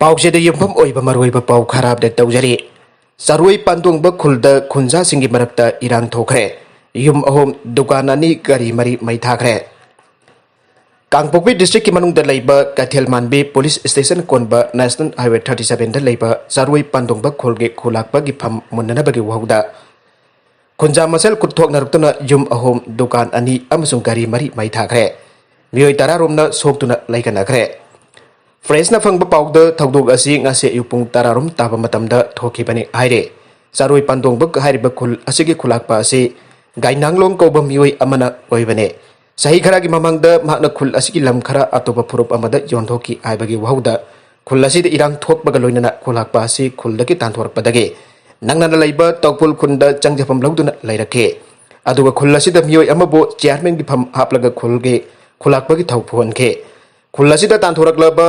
पाउसे युफम मरुब पाउ खराब तौजरी सरुई पांदोंग खुलद खुंजा सिंगी मरक्ता इरांग थोखरे युम अहोम दुकान अनी गरी मरी मई थाखरे कांगपोकपी डिस्ट्रिक्ट की मनुंग लैब कैथेल मानबी पुलिस स्टेशन कोनब नेशनल हाईवे 37 लैब सरुई पांदोंग खुलगे खुलाकपगी फम मुन्ननबगी वहुदा खुंजा मसल कुथोकनरुक्तुना युम अहोम दुकान अनी अमसुंग गरी मरी मई थाखरे मियोय तरारोमना सोक्तुना लैकनखरे फ्रेंसना फंग पाउद थौदोग असी ngase युपुंग तरारोम ताब मतमदा थोखिबनी हाइरे सरुई पांदोंग हाइरिब खुल असिगी खुलाकपा असी गाइनांगलोंग कोबम मियोय अमना ओइबने सही खरागी ममंगदा माकना खुल असिगी लम खरा अतोबा फुरुप अमदा योंथोकी आइबगी वहुदा खुल असिद इरांग थोकबगा लोइनना खुलाकपा असी खुलदगी तांथोरकपदगे नंगना लैब तौपुल खुंदा चंगजफम लौदुना लैरखे अदुगा खुल असिद मियोय अमबो चेयरमैन गी फम हापलगा खुलगे खुलाकपगी थौफोनखे खुल असिद तांथोरकलब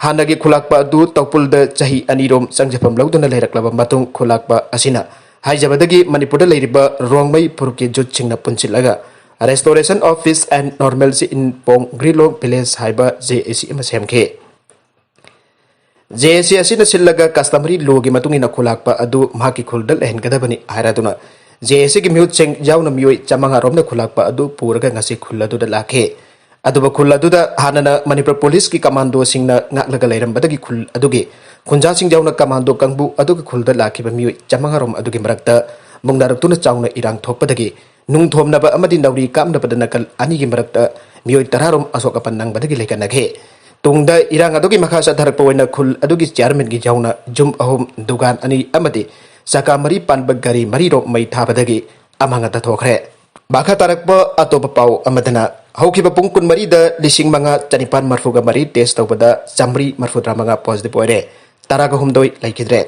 हानगी खुलाकपा अदु तौपुलद चाही अनिरोम चंगजफम लौदुना लैरकलब मतुंग खुलाकपा असिना हाइजबदगी मणिपुरद लैरिबा रोंगमई फुरुकी जुटसिंगना पुनसिलगा restoration of fish and normalcy in पोंग ग्रीलोंग विलेज हाइबा जेएसी अमा सेमखे जेएसी असिना सिलगा कस्टमरी लोगी मतुंगिना खुलाकपा अदु माकी खुलद लहनगदबनी हायरादुना जेएसी की म्यूट सिंग याउना मियोय चमंगा रोमना खुलाकपा अदु पुरगा ngasi खुलदुदा लाखे अदुबा खुल अदुदा हानना मणिपुर पुलिस की कमांडो सिंगना ngakलागा लैरमबदगी खुल अदुगी खुंजा सिंग याउना कमांडो कंगबु अदुगा खुलदा लाखिबा मियोय चमंगारोम अदुगी मरक्ता मुंगनारक्तुना चाउना इरांग थोकपदगी नुंग थोमनबा अमदि नौरी कामनबदा नकल अनिगी मरक्ता मियोय तरारोम अशोकपन नंगबदगी लैकनखे तुंगदा इरांग अदुगी मखा सधरकपा ओइना खुल अदुगी चेयरमैन गी याउना जुम अहोम दुकान अनि अमदि सका मरी पानबा गरी मरी रो मई थाबदगी अमंगता थोखरे बाखा तारकपा अतोबा पाउ अमदना हौखिबा पुंग कुन मरी द लिसिंग मंगा चनिपान मरफुगा मरी टेस्ट तौबदा चामरी मरफुद्रा मंगा पॉजिटिव ओइरे तरागा हुमदोय लैखिद्रे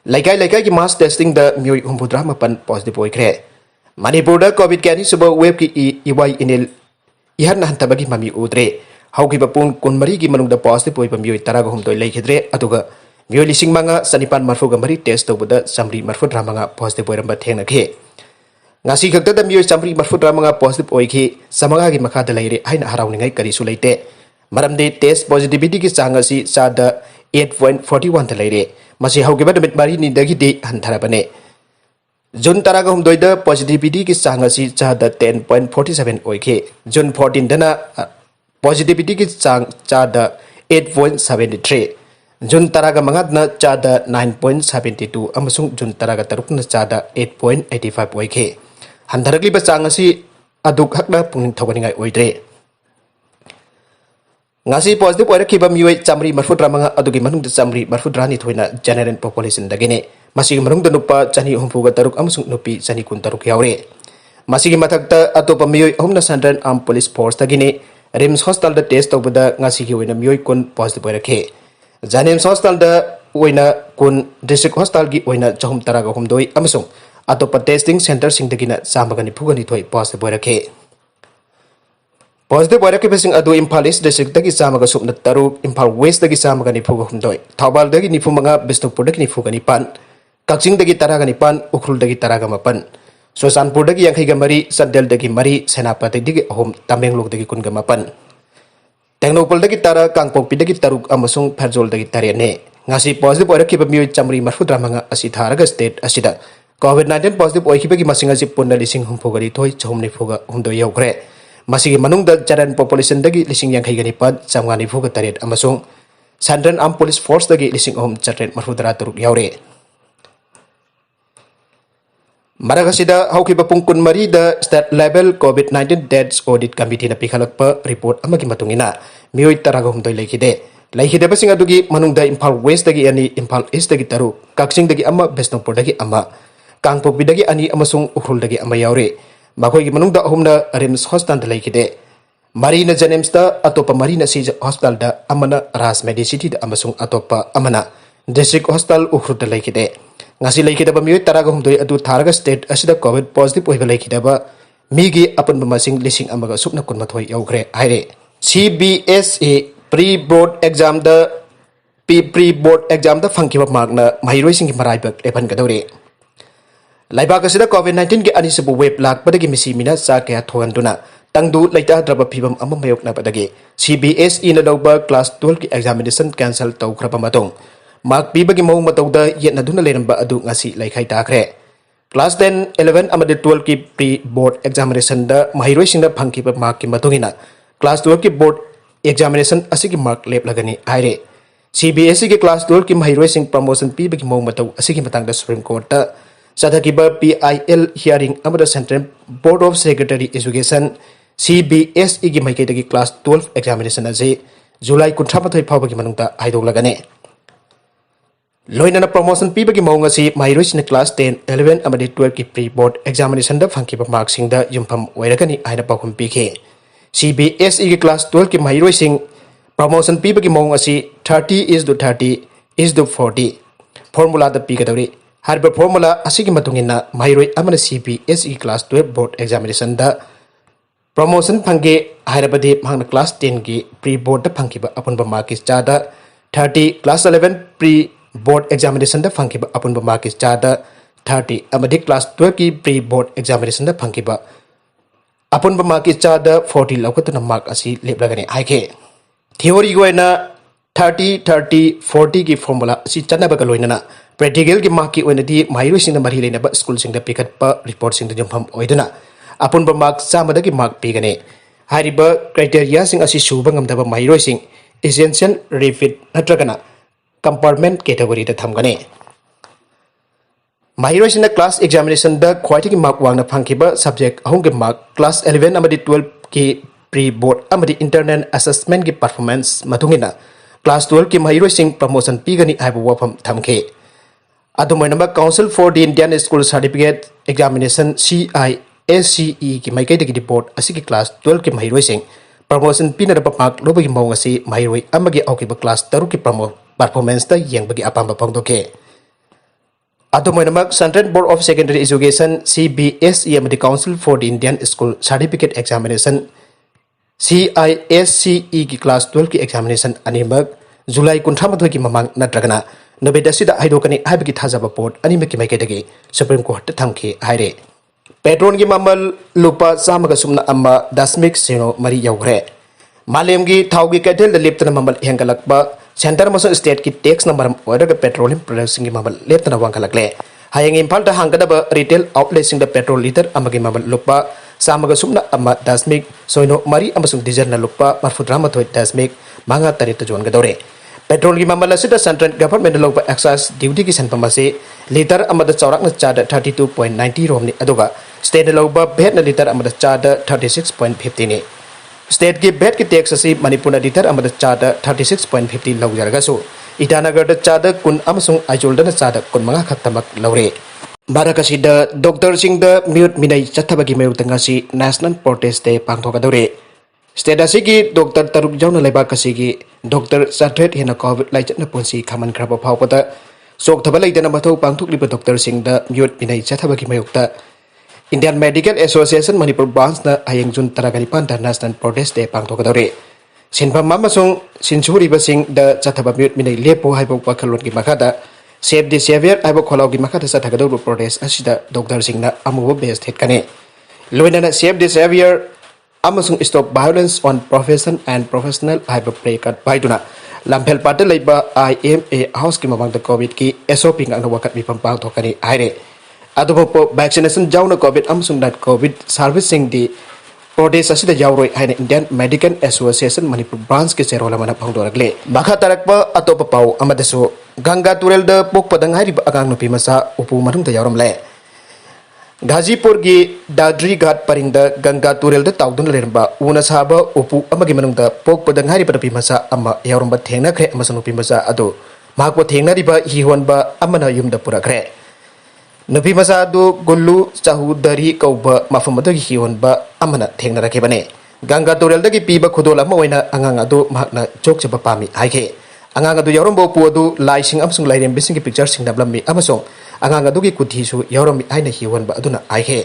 लैकाई लैकाई की मास टेस्टिंग द म्योय हुमफुद्रा मपन पॉजिटिव ओइख्रे मणिपुर कोविड के अनि सुबह वेब की इवाई इनेल इहन हंतबगी ममी उद्रे हौखिबा पुंग कुन मरी की मनुंगदा पॉजिटिव ओइबा म्योय तरागा हुमदोय लैखिद्रे अदुगा म्योय लिसिंग मंगा चनिपान मरफुगा मरी टेस्ट तौबदा चामरी मरफुद्रा मंगा positive ओइरंबा थेंगनखे ngasi khakta miyoy chamri marfudra manga positive oikhi samaga gi makha da leire haina harawningai karisu leite maramde test positivity ki chang asi chada 8.41 da leire masi haugiba damit mari ni dagi de hantharabane jun taraga humdoi da positivity ki chang asi chada 10.47 oikhi jun 14 dana positivity ki chang chada 8.73 jun taraga mangadna chada 9.72 amasung jun taraga tarukna chada 8.85 oikhi हंधरकली चांग अदुक हकना पुंग थौगनिंगाई ओइद्रे ngasi positive oirakhiba miyoy chamri marfudra manga adugi manung chamri marfudra ni thoina general population dagine masigi manung nupa chani humpuga taruk amasung nupi chani kun taruk yaure masigi mathakta atopa miyoy ahumna central armed police force dagine rims hostel da test tawbada ngasi gi oina miyoy kun positive oirakhe janems hostel da oina kun district hostel gi oina chahum taraga humdoi amasung अतोप testing centre सिंगदगिना चामगनि फुगनि थोय positive ओइरखे positive ओइरखेबसिंग अदु Imphal east district दगी चामगा सुपना तरुक इम्फाल वेस्ट दगी चामगनि फुग हुमदोय थौबाल दगी निफुमंगा बिष्णुपुर दगी निफुगनि पान कक्सिंग दगी तरागनि पान उखरुल दगी तरागा मपन सोसानपुर दगी यांखैगा मरी सद्देल दगी मरी सेनापति दगी अहोम तमेंगलोक दगी कुनगा मपन टेंगनोपल दगी तरा कांगपोकपी दगी तरुक अमसुंग फेरजोल दगी तरेने ngasi पॉजिटिव ओइरखेबा मियोय चामरी मरफुद्रा मंगा असि थारगा state असिदा COVID-19 positive oikibagi masing asi punna lising humpugari thoi chomni fuga humdo yaukre masigi manungda charan population dagi lising yang khaigani pad chamgani fuga taret amasung central armed police force dagi lising hom chatret marfudra turuk yaure maragasida haukiba pungkun mari da state level COVID-19 deaths audit committee na pikhalakpa report amagi matungina miyoy taraga humdoi laikide basing adugi manungda Imphal West dagi ani Imphal East dagi taru Kaksing dagi ama Besnopur dagi ama Kangpopi dagi ani amasung Ukhrul dagi ama yaure makhoi gi manungda ahumna Rims Hospital da laikide Marina Janems da atopa Marina Siege Hospital da amana Ras Medicity da amasung atopa amana District Hospital Ukhrul da laikide ngasi laikide ba miyoy taraga humdoi adu tharaga state asida COVID positive oiba laikide ba migi apan masing lising amaga supna kunmathoi yaukre haire CBSE pre-board exam da pre-board exam da fangkiba markna mahiroi singi maraibak lepan kadore laibak asida COVID-19 ge anisibu wave lak padagi misi mina sa kaya thoganduna tangdu leitadraba phibam ama mayoknabadagi CBSE na lawba class 12 ki examination cancel tawkraba matong mark pibagi mawng matawda yetnaduna leramba adu ngasi laikhai takre class 10 11 amadi 12 ki pre board examination da mahiroi singda phangkiba mark ki matungina class 12 ki board examination asigi mark leplagani aire CBSE ki class 12 ki mahiroi sing promotion pibagi mawng mataw asigi matangda Supreme Court ta sadhakiba PIL hearing amada Central Board of Secretary Education CBSE की माइकैदगी class 12 examination असे जुलाई 18 फावगी मनुंगता हाइदोगलगने लोइनना promotion पीबगी मौंग असी माइरोइसने class 10 11 अमदि 12 की pre board examination द फंकिबा marking द युमफम ओइरगनी आइना पाखुम पीखे CBSE की क्लास 12 की माइरोइसिंग प्रमोशन पीबगी मौंग असी 30:30:40 फॉर्मूला द पीगदौरी हारिबा फॉर्मूला असी की मतुंगिना माइरोइ अमना CBSE क्लास 12 बोर्ड एग्जामिनेशन द प्रमोशन फंगे हायरबदे मांगना क्लास 10 की प्री बोर्ड फंकिबा अपुनबा मार्किस चादा 30 क्लास 11 प्री बोर्ड एग्जामिनेशन द फंकिबा अपुनबा मार्किस चादा 30 अमदे क्लास 12 की प्री बोर्ड एग्जामिनेशन द फंकिबा अपुनबा मार्किस चादा 40 लौकतना मार्क असी लेबलगने हाइके थ्योरी गोइना 30 30 40 की फॉर्मूला असी चन्नबगा लोइनना प्रैक्टिकल की मार्क की ओइनदी माहिरोसिंग द मरि लेनबा स्कूल सिंग द पिकटपा रिपोर्ट सिंग द जंफम ओइदना अपुनबा मार्क चामदगी मार्क पीगने हारिबा क्राइटेरिया सिंग असी सुबा ngamdaba माहिरोइ सिंग एसेंशियल रिपीट नत्रगना कंपार्टमेंट कैटेगरी द थमगने माहिरोइ सिंग क्लास एग्जामिनेशन द ख्वाइटिगी मार्क वांगना फंकिबा सब्जेक्ट अहुंगे मार्क क्लास 11 अमदि 12 की प्री बोर्ड अमदि इंटरनल असेसमेंट की परफॉर्मेंस मतुंगिना क्लास 12 की माहिरोइ सिंग प्रमोशन पीगनी हाइबा वाफम थमखे अदुमैनबा council for the Indian school certificate examination CISCE की माइकैदगी रिपोर्ट असी की क्लास 12 की माहिरोइ सिंग प्रमोशन पीनरबा मार्क लोबगी मौंग असी माहिरोइ अमगी औकिबा क्लास 13 की परफॉर्मेंस द येंबगी अपांबा फंगदोके अदुमैनबा central board of secondary education CBSE अमदी council for the Indian school certificate examination CISCE की क्लास 12 की एग्जामिनेशन अनिमक जुलाई 19 की ममांग नत्रगना नबेदसिदा हाइदोकनी हाइबगी थाजाबा पोर्ट अनिमकी माइकैदगी सुप्रीम कोर्ट थमखे हाइरे पेट्रोल की ममल लुपा चामगा सुमना अम्मा दशमिक सिनो मरी यौग्रे मालेम की थाव की कैथल लेप्तना ममल हेंगलकबा सेंटर मसो स्टेट की टैक्स नंबर ओरग पेट्रोलियम प्रोडक्ट्स की ममल लेप्तना वांगलकले हायंग इम्फाल दा हांगदबा रिटेल आउटलेट सिंग द पेट्रोल लीटर अमगी ममल लुपा चामगा सुमना अम्मा दशमिक सोइनो मरी अमसुंग डीजल न लुपा 43.5 जोनगदौरे पेट्रोल की ममल असिदा सेंट्रल गवर्नमेंट लोबा एक्साइज ड्यूटी की सनपम असे लीटर अमद चौराकना चाद 32.90 रोमनी अदुगा स्टेट लोबा भेट न लीटर अमद चाद 36.50 ने स्टेट की भेट की टैक्स असी मणिपुर लीटर अमद चाद 36.50 लौजरगसु ईटानगर चाद कुन अमसुंग आइजोल चाद 15 खक्तमक लौरे बाराकसीद डॉक्टर सिंह द म्यूट मिनई चथबगी मेरुतंगासी नेशनल प्रोटेस्ट डे पांगथोगदौरे स्टेट असिगी डॉक्टर तरुक जौना लेबाक असिगी डॉक्टर चाथ्रेट हेना कोविड लाइचना पुंसी खामन खरबा फावपदा सोकथबा लेदना मथौ पांगथोकलिबा डॉक्टर सिंह द म्यूट मिनई चथबगी मेरुक्ता Indian medical association Manipur branch न हयेंग जुन 19 द नेशनल प्रोटेस्ट डे पांगथोगदौरे सिनफम अमसुंग सिनसुरिबा सिंह द चथबा म्यूट मिनई लेपो हाइबो पाखलवन की मखादा सेव द सेवियर हाइबो खोलाव की मखादा चथगदौ प्रोटेस्ट असिदा डॉक्टर सिंह न अमुबो बेस हेतकने लोइनना सेव द सेवियर अमसुंग stop violence on profession and professional हाइबा प्ले कट बाइदुना लंफेल पाटे लेबा IMA हाउस की ममांग द कोविड की SOP ngak wakat mi pampang thokani haire adubo vaccination jawna covid amsung that covid servicing di protest asida jawroi haina Indian Medical Association Manipur branch ke cherola mana phangdoragle bakha tarakpa atopa pau amadasu ganga turel da pokpadang hari agang nupi masa upu manung da yawram le Ghazipur की दादरी घाट purring Ganga तुरेल ताउदुन लेरबा उना साबा उpu अमगी मनुंग पोक पदंगारी पदपी मसा अम्मा यावरंबा थेंगनाख्रे अमसनु P मसा अदो माको थेंगनारिबा हिहोनबा अमना युमदा पुराख्रे नुपी मसा अदो गुल्लू चाहुदरी कौबा मफमदगी हिहोनबा अमना थेंगनारखेबने गंगा तुरेल दगी पीबा खुदोल अमा ओइना अंगांग अदो माकना चोकचबा पामी हाइखे अंगांग अदो यावरंबो पु अदो लाइसिंग अमसुंग लाइरेम बिसिंग की पिक्चर सिंग दबलमी अमसुंग अंगांग अदुगी कुथीसु यावरमी आइना हिहोनबा अदुना आइखे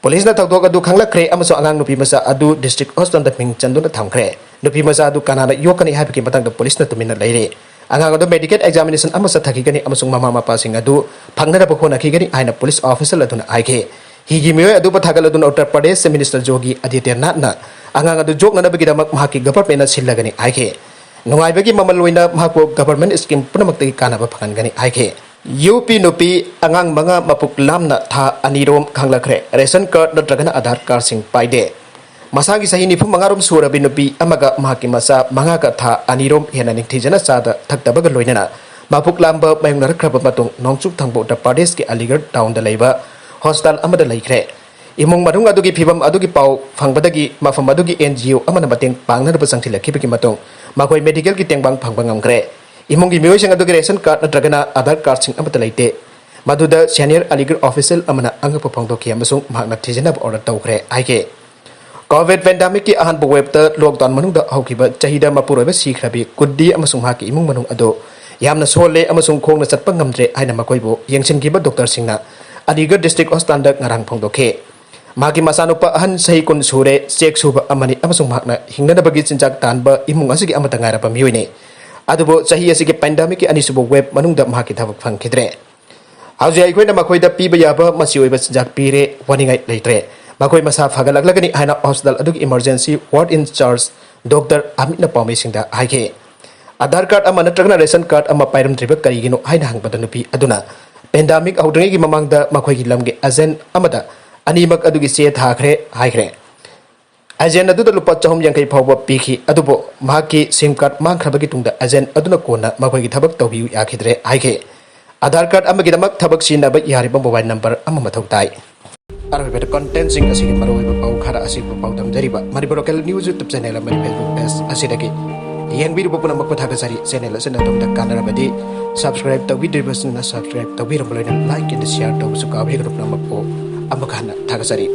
पुलिस ना थौदोक अदु खंगलख्रे अमसु अंगांग नुपी मसा अदु डिस्ट्रिक्ट हॉस्पिटल द मिंग चंदुना थमख्रे नुपी मसा अदु कनाना योकनी हाइबकी मतंग पुलिस ना तुमिना लेरे अंगांग अदु मेडिकल एग्जामिनेशन अमसा थकीगनी अमसुंग मामा मापा सिंग अदु फंगनरब खोनाखीगनी आइना पुलिस ऑफिसर अदुना आइखे higi mioi adu pathagal Uttar Pradesh Minister Yogi Adityanath na angang adu jok na bigidamak mahaki government na silagani aike nungai bagi mamal loina mahako government scheme punamak tagi kana ba phangan gani aike UP nupi angang manga mapuk lamna tha anirom khanglakre ration card natragana Aadhaar card sing paide masagi sahi nifu mangarom surabi nupi amaga mahaki masa manga tha anirom hena ningthijana sada thaktabaga loinana mapuk lamba mayung narakraba matung nongchuk thangbo Uttar Pradesh ki Aligarh town da leiba hostel amada laikre imong madung adugi phibam adugi pau phangbadagi mafam adugi NGO amana mateng pangna ba sangthilakibagi matung makoi medical ki tengbang phangbang amkre imong gi miyoi sing adugi ration card natragana Aadhaar card sing amata laite maduda senior Aligarh official amana angapa phangdoki amasung mahakna thijana order tawkre aike COVID pandemic ki ahan bu web ta lockdown manung da haukiba chahida mapuroiba sikhrabi kuddi amasung haki imong manung ado yamna sole amasung khongna chatpa ngamdre aina makoibo yengsingiba doctor singna Aligarh district hospital da ngarang phongdoke magi masanupa ahan sahi kun sure check suba amani amasung mahakna hingnana bagi cinjak tanba imung asigi amata ngara pa miyoine adubo sahi asigi pandemic ki anisubo web manung da mahaki thabak phangkhidre hauji aikoina makoida piba yaba masi oiba cinjak pire waningai leitre makoi masa phagalaglagani haina hospital adugi emergency ward in charge Dr. Amitna Paumi singda haike Aadhaar card ama natragana ration card ama pairam driba karigino haina hangbada nupi aduna pandemic audrengi gi mamangda makoi gi lamge agent amada animak adugi se thakre haikre agent adu lupa chahum yankai phawba pikhi adubo mahaki sim card mangkhrabagi tungda agent aduna kona makoi gi thabak tawbiu yakhidre haike Aadhaar card ama gi damak thabak sinaba yariba mobile number ama mathau tai arbe content sing asigi maroi pau khara asigi pau dam jariba mari local news YouTube channel mari Facebook page asidagi yang biru pun namak pathaga sari channel asena tom da kanara badi subscribe to video na subscribe to biru like and share to suka bhi grup namak po amakana thaga sari